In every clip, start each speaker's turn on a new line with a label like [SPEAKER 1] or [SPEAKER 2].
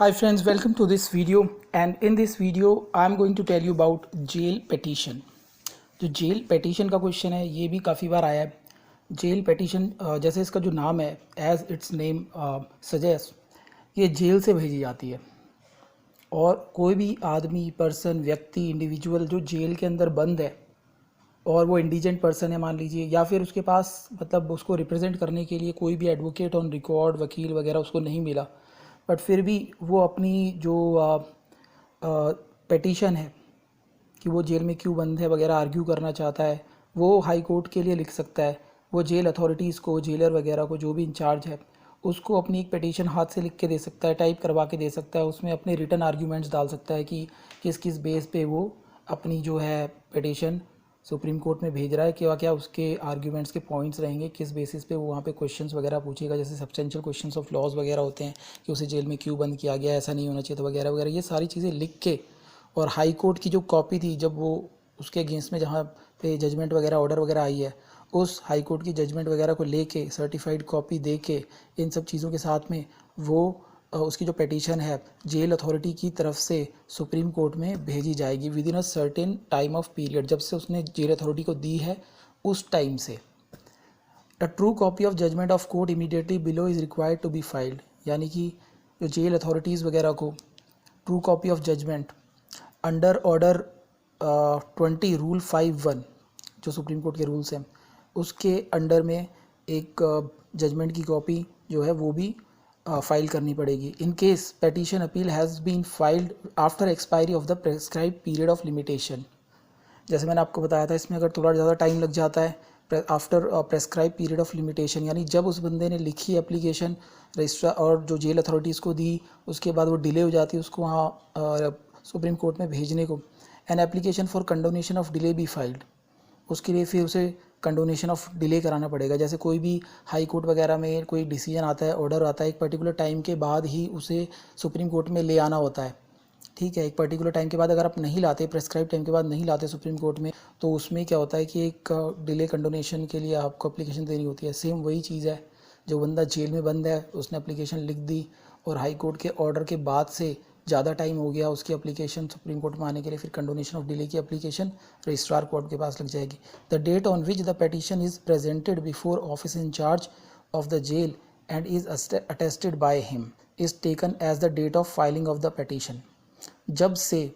[SPEAKER 1] Hi friends, welcome to this video, and in this video I am going to tell you about jail petition. जो jail petition का question है ये भी काफ़ी बार आया है. जेल पेटिशन जैसे इसका जो नाम है, एज इट्स नेम सजेस्ट, ये जेल से भेजी जाती है. और कोई भी आदमी, पर्सन, व्यक्ति, इंडिविजुअल जो जेल के अंदर बंद है और वो इंडिजेंट पर्सन है मान लीजिए, या फिर उसके पास मतलब उसको रिप्रेजेंट करने के लिए कोई भी एडवोकेट ऑन रिकॉर्ड, वकील वगैरह उसको नहीं मिला, बट फिर भी वो अपनी जो पेटिशन है कि वो जेल में क्यों बंद है वगैरह आर्ग्यू करना चाहता है, वो हाई कोर्ट के लिए लिख सकता है. वो जेल अथॉरिटीज़ को, जेलर वगैरह को, जो भी इंचार्ज है उसको अपनी एक पिटीशन हाथ से लिख के दे सकता है, टाइप करवा के दे सकता है. उसमें अपने रिटन आर्ग्यूमेंट्स डाल सकता है कि किस किस बेस पे वो अपनी जो है पिटीशन सुप्रीम कोर्ट में भेज रहा है, क्या क्या उसके आर्ग्यूमेंट्स के पॉइंट्स रहेंगे, किस बेसिस पे वो वहाँ पे क्वेश्चंस वगैरह पूछेगा. जैसे सब्सटेंशियल क्वेश्चंस ऑफ लॉज वगैरह होते हैं कि उसे जेल में क्यों बंद किया गया, ऐसा नहीं होना चाहिए था वगैरह वगैरह. ये सारी चीज़ें लिख के, और हाई कोर्ट की जो कॉपी थी जब वो उसके अगेंस्ट में जहाँ पे जजमेंट वगैरह, ऑर्डर वगैरह आई है, उस हाई कोर्ट की जजमेंट वगैरह को लेके सर्टिफाइड कॉपी दे के, इन सब चीज़ों के साथ में वो उसकी जो पिटीशन है जेल अथॉरिटी की तरफ से सुप्रीम कोर्ट में भेजी जाएगी with in a certain time of period, जब से उसने जेल अथॉरिटी को दी है उस टाइम से. A true copy of judgment of court immediately below is required to be filed. यानी कि जो जेल अथॉरिटीज़ वगैरह को true copy of judgment under order 20 rule 5(1) जो सुप्रीम कोर्ट के रूल्स हैं उसके अंडर में एक जजमेंट की कॉपी जो है वो भी फाइल करनी पड़ेगी. In case petition appeal has been filed after expiry of the prescribe period of limitation. जैसे मैंने आपको बताया था, इसमें अगर थोड़ा ज़्यादा टाइम लग जाता है after prescribe period of limitation, यानी जब उस बंदे ने लिखी एप्लीकेशन रजिस्ट्रार और जो जेल अथॉरिटीज़ को दी, उसके बाद वो डिले हो जाती है उसको वहाँ सुप्रीम कोर्ट में भेजने को. An application for condonation of delay be filed. उसके लिए फिर उसे कंडोनेशन ऑफ डिले कराना पड़ेगा. जैसे कोई भी हाई कोर्ट वगैरह में कोई डिसीजन आता है, ऑर्डर आता है, एक पर्टिकुलर टाइम के बाद ही उसे सुप्रीम कोर्ट में ले आना होता है. ठीक है, एक पर्टिकुलर टाइम के बाद अगर आप नहीं लाते, प्रेस्क्राइब टाइम के बाद नहीं लाते सुप्रीम कोर्ट में, तो उसमें क्या होता है कि एक डिले कंडोनेशन के लिए आपको एप्लीकेशन देनी होती है. सेम वही चीज़ है, जो बंदा जेल में बंद है उसने एप्लीकेशन लिख दी और हाई कोर्ट के ऑर्डर के बाद से ज़्यादा टाइम हो गया उसकी एप्लीकेशन सुप्रीम कोर्ट में आने के लिए, फिर कंडोनेशन ऑफ डिले की एप्लीकेशन रजिस्ट्रार कोर्ट के पास लग जाएगी. The date on which the petition is presented before office in charge of the jail and is attested by him is taken as the date of filing of the petition. जब से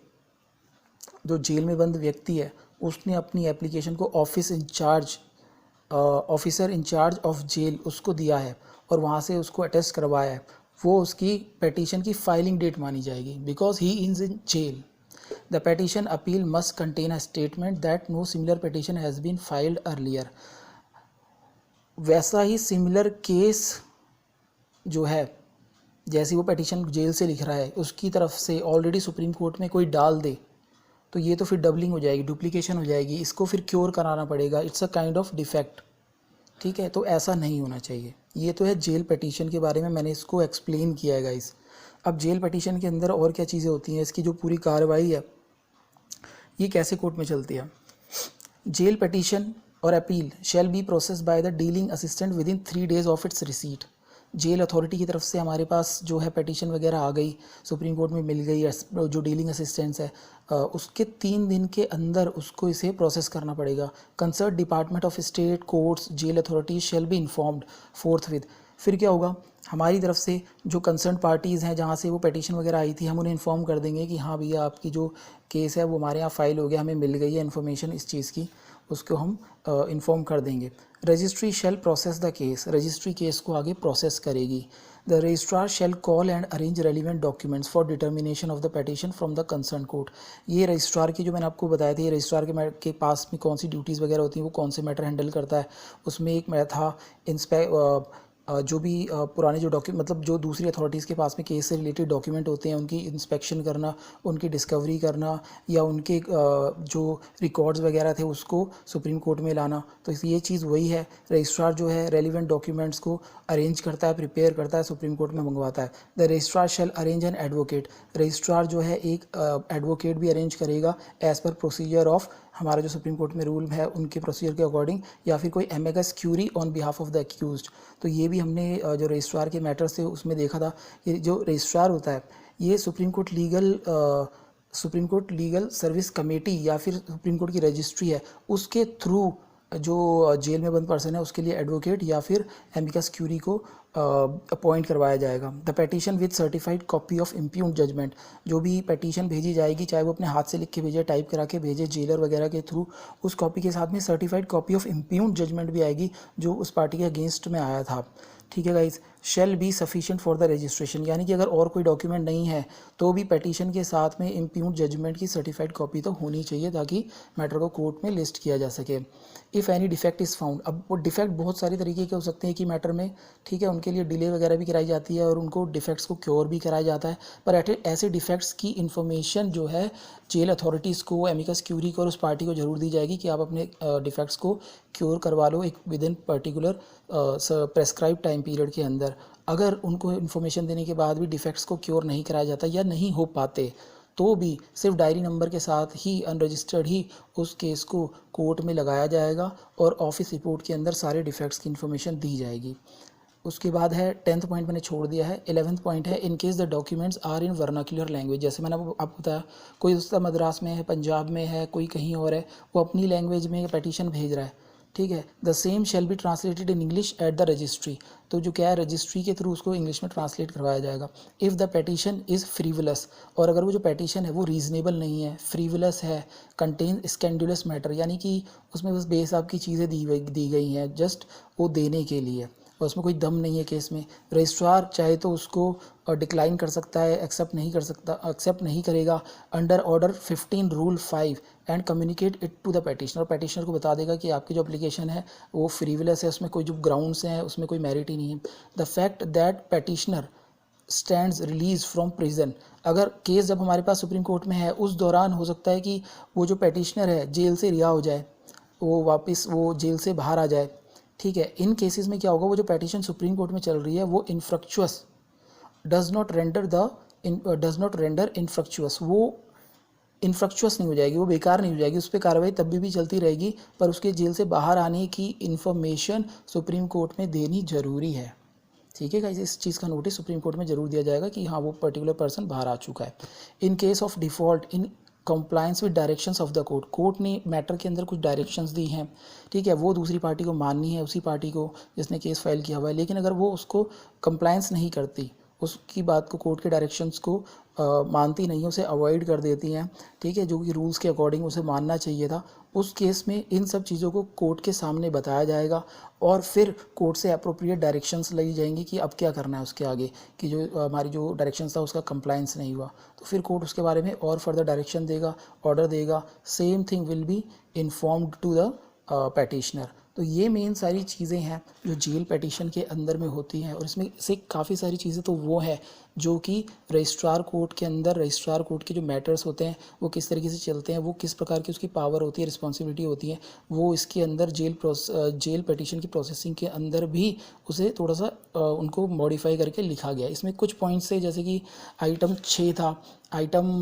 [SPEAKER 1] जो jail में बंद व्यक्ति है उसने अपनी एप्लीकेशन को office in charge, officer in charge of jail उसको दिया है और वहाँ से उसको अटेस्ट करवाया है, वो उसकी पेटिशन की फाइलिंग डेट मानी जाएगी. Because he is in jail, the petition appeal must contain a statement that no similar petition has been filed earlier. वैसा ही सिमिलर केस जो है, जैसी वो पेटिशन जेल से लिख रहा है उसकी तरफ से ऑलरेडी सुप्रीम कोर्ट में कोई डाल दे, तो ये तो फिर डबलिंग हो जाएगी, डुप्लीकेशन हो जाएगी, इसको फिर क्योर कराना पड़ेगा. It's a kind of defect. ठीक है, तो ऐसा नहीं होना चाहिए. ये तो है जेल पेटिशन के बारे में, मैंने इसको एक्सप्लेन किया है गाइस. अब जेल पेटिशन के अंदर और क्या चीज़ें होती हैं, इसकी जो पूरी कार्रवाई है ये कैसे कोर्ट में चलती है. जेल पेटिशन और appeal shall be process by the dealing assistant within 3 days of its receipt. Jail authority की तरफ से हमारे पास जो है पेटिशन वगैरह आ गई, सुप्रीम कोर्ट में मिल गई, जो डीलिंग असिस्टेंट्स है उसके 3 दिन के अंदर उसको इसे प्रोसेस करना पड़ेगा. Concern department of state, courts, jail authorities shall be informed forthwith. फिर क्या होगा, हमारी तरफ से जो कंसर्न पार्टीज़ हैं जहाँ से वो पेटिशन वगैरह आई थी, हम उन्हें इन्फॉर्म कर देंगे कि हाँ भैया आपकी जो केस है वो हमारे यहाँ फाइल हो गया, हमें मिल गई है इन्फॉर्मेशन इस चीज़ की, उसको हम इन्फॉर्म कर देंगे. Registry shall process the case. Registry case को आगे प्रोसेस करेगी. The registrar shall call and arrange relevant documents for determination of the petition from the concern court. ये रजिस्ट्रार की जो मैंने आपको बताया था, ये रजिस्ट्रार के पास में कौन सी ड्यूटीज़ वगैरह होती हैं, वो कौन से मैटर हैंडल करता है. उसमें एक मैं था जो भी पुराने जो मतलब जो दूसरी अथॉरिटीज़ के पास में केस से रिलेटेड डॉक्यूमेंट होते हैं उनकी इंस्पेक्शन करना, उनकी डिस्कवरी करना, या उनके जो रिकॉर्ड्स वगैरह थे उसको सुप्रीम कोर्ट में लाना. तो ये चीज़ वही है, रजिस्ट्रार जो है रेलिवेंट डॉक्यूमेंट्स को अरेंज करता है, प्रिपेयर करता है, सुप्रीम कोर्ट में मंगवाता है. The registrar shall arrange an advocate. Registrar जो है एक एडवोकेट भी अरेंज करेगा एज़ पर प्रोसीजर ऑफ हमारा जो सुप्रीम कोर्ट में रूल है उनके प्रोसीजर के अकॉर्डिंग, या फिर कोई amicus curiae on behalf of the accused. तो ये भी हमने जो रजिस्ट्रार के मैटर से उसमें देखा था. ये जो रजिस्ट्रार होता है ये supreme court legal service committee या फिर सुप्रीम कोर्ट की रजिस्ट्री है, उसके थ्रू जो जेल में बंद पर्सन है उसके लिए एडवोकेट या फिर एमिकस क्यूरी को अपॉइंट करवाया जाएगा। The petition with certified copy of impugned judgment, जो भी पेटिशन भेजी जाएगी, चाहे वो अपने हाथ से लिख के भेजे, टाइप करा के भेजे जेलर वगैरह के थ्रू, उस कॉपी के साथ में certified copy of impugned judgment भी आएगी जो उस पार्टी के अगेंस्ट में आया था। ठीक है guys, shall be sufficient for the registration, यानी कि अगर और कोई डॉक्यूमेंट नहीं है तो भी पेटिशन के साथ में इम्प्यून्ड जजमेंट की सर्टिफाइड कॉपी तो होनी चाहिए ताकि मैटर को कोर्ट में लिस्ट किया जा सके। If any defect is found, अब वो डिफेक्ट बहुत सारी तरीके के हो सकते हैं कि मैटर में, ठीक है, उनके लिए डिले वगैरह भी कराई जाती है और उनको डिफेक्ट्स को क्योर भी कराया जाता है, पर ऐसे डिफेक्ट्स की इन्फॉर्मेशन जो है जेल अथॉरिटीज़ को, एमिकस क्यूरी को और उस पार्टी को ज़रूर दी जाएगी कि आप अपने डिफेक्ट्स को क्योर करवा लो एक with in particular prescribe time period के अंदर। अगर उनको इन्फॉर्मेशन देने के बाद भी डिफेक्ट्स को क्योर नहीं कराया जाता या नहीं हो पाते तो भी सिर्फ डायरी नंबर के साथ ही अनरजिस्टर्ड ही उस केस को कोर्ट में लगाया जाएगा और ऑफिस रिपोर्ट के अंदर सारे डिफेक्ट्स की इन्फॉर्मेशन दी जाएगी। उसके बाद है 10th पॉइंट मैंने छोड़ दिया है। 11th पॉइंट है in case the documents are in vernacular language, जैसे मैंने आपको बताया कोई उसका मद्रास में है, पंजाब में है, कोई कहीं और है, वो अपनी लैंग्वेज में पेटिशन भेज रहा है, ठीक है, the same shall be translated in English at the registry, तो जो क्या है रजिस्ट्री के थ्रू उसको इंग्लिश में ट्रांसलेट करवाया जाएगा। इफ़ द पेटिशन इज़ फ्रीवलस, और अगर वो जो पेटिशन है वो रीजनेबल नहीं है, फ्रीवलस है, कंटेन स्कैंडुलस मैटर, यानी कि उसमें बस बेहिसाब की चीज़ें दी गई हैं जस्ट वो देने के लिए और उसमें कोई दम नहीं है केस में, रजिस्ट्रार चाहे तो उसको डिक्लाइन कर सकता है, एक्सेप्ट नहीं करेगा under order 15 rule 5 and communicate it to the petitioner, और पेटिशनर को बता देगा कि आपकी जो एप्लीकेशन है वो फ्रीविलस है, उसमें कोई जो ग्राउंड्स हैं उसमें कोई मेरिट ही नहीं है। The fact that petitioner stands release from prison, अगर केस जब हमारे पास सुप्रीम कोर्ट में है उस दौरान हो सकता है कि वो जो पेटिशनर है जेल से रिहा हो जाए, वो वापस वो जेल से बाहर आ जाए, ठीक है। इन केसेस में क्या होगा, वो जो पेटिशन सुप्रीम कोर्ट में चल रही है वो इनफ्रक्चुअस डज नॉट रेंडर इनफ्रक्चुअस, वो इनफ्रक्चुअस नहीं हो जाएगी, वो बेकार नहीं हो जाएगी, उस पर कार्रवाई तब भी चलती रहेगी, पर उसके जेल से बाहर आने की इन्फॉर्मेशन सुप्रीम कोर्ट में देनी ज़रूरी है। ठीक है गाइस, इस चीज़ का नोटिस सुप्रीम कोर्ट में ज़रूर दिया जाएगा कि हाँ वो पर्टिकुलर पर्सन बाहर आ चुका है। In case of default in compliance with directions of the court, court ने मैटर के अंदर कुछ डायरेक्शंस दी हैं, ठीक है, वो दूसरी पार्टी को माननी है, उसी पार्टी को जिसने केस फाइल किया हुआ है, लेकिन अगर वो उसको कंप्लायंस नहीं करती, उसकी बात को, कोर्ट के डायरेक्शंस को मानती नहीं है, उसे अवॉइड कर देती हैं, ठीक है, जो कि रूल्स के अकॉर्डिंग उसे मानना चाहिए था, उस केस में इन सब चीज़ों को कोर्ट के सामने बताया जाएगा और फिर कोर्ट से अप्रोप्रिएट डायरेक्शंस ली जाएंगी कि अब क्या करना है उसके आगे, कि जो हमारी जो डायरेक्शंस था उसका कंप्लायंस नहीं हुआ तो फिर कोर्ट उसके बारे में और फर्दर डायरेक्शन देगा, ऑर्डर देगा, same thing will be informed to the petitioner. तो ये मेन सारी चीज़ें हैं जो जेल पेटिशन के अंदर में होती हैं, और इसमें से काफ़ी सारी चीज़ें तो वो हैं जो कि रजिस्ट्रार कोर्ट के अंदर, रजिस्ट्रार कोर्ट के जो मैटर्स होते हैं वो किस तरीके से चलते हैं, वो किस प्रकार की उसकी पावर होती है, रिस्पॉन्सिबिलिटी होती है, वो इसके अंदर जेल पेटिशन की प्रोसेसिंग के अंदर भी उसे थोड़ा सा उनको मॉडिफाई करके लिखा गया। इसमें कुछ पॉइंट्स है जैसे कि आइटम 6 था, आइटम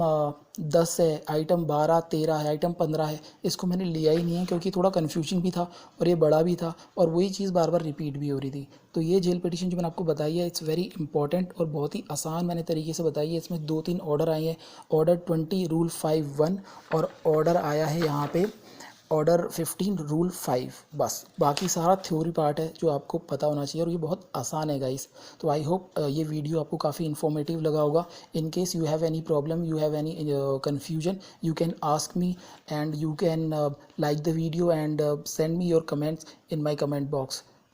[SPEAKER 1] 10 है, आइटम 12, 13 है, आइटम 15 है, इसको मैंने लिया ही नहीं है क्योंकि थोड़ा कन्फ्यूजन भी था और ये बड़ा भी था और वही चीज़ बार बार रिपीट भी हो रही थी। तो ये जेल पिटिशन जो मैंने आपको बताई है इट्स वेरी इंपॉर्टेंट और बहुत ही आसान मैंने तरीके से बताई है। इसमें 2-3 ऑर्डर आए हैं, ऑर्डर 20 रूल 5(1) और ऑर्डर आया है यहाँ पे ऑर्डर 15 रूल 5, बस बाकी सारा थ्योरी पार्ट है जो आपको पता होना चाहिए और ये बहुत आसान है गाइस। तो आई होप ये वीडियो आपको काफ़ी इन्फॉर्मेटिव लगा होगा। In case you have any problem, you have any confusion, you can ask me and you can like the video and send me your comments in my comment box.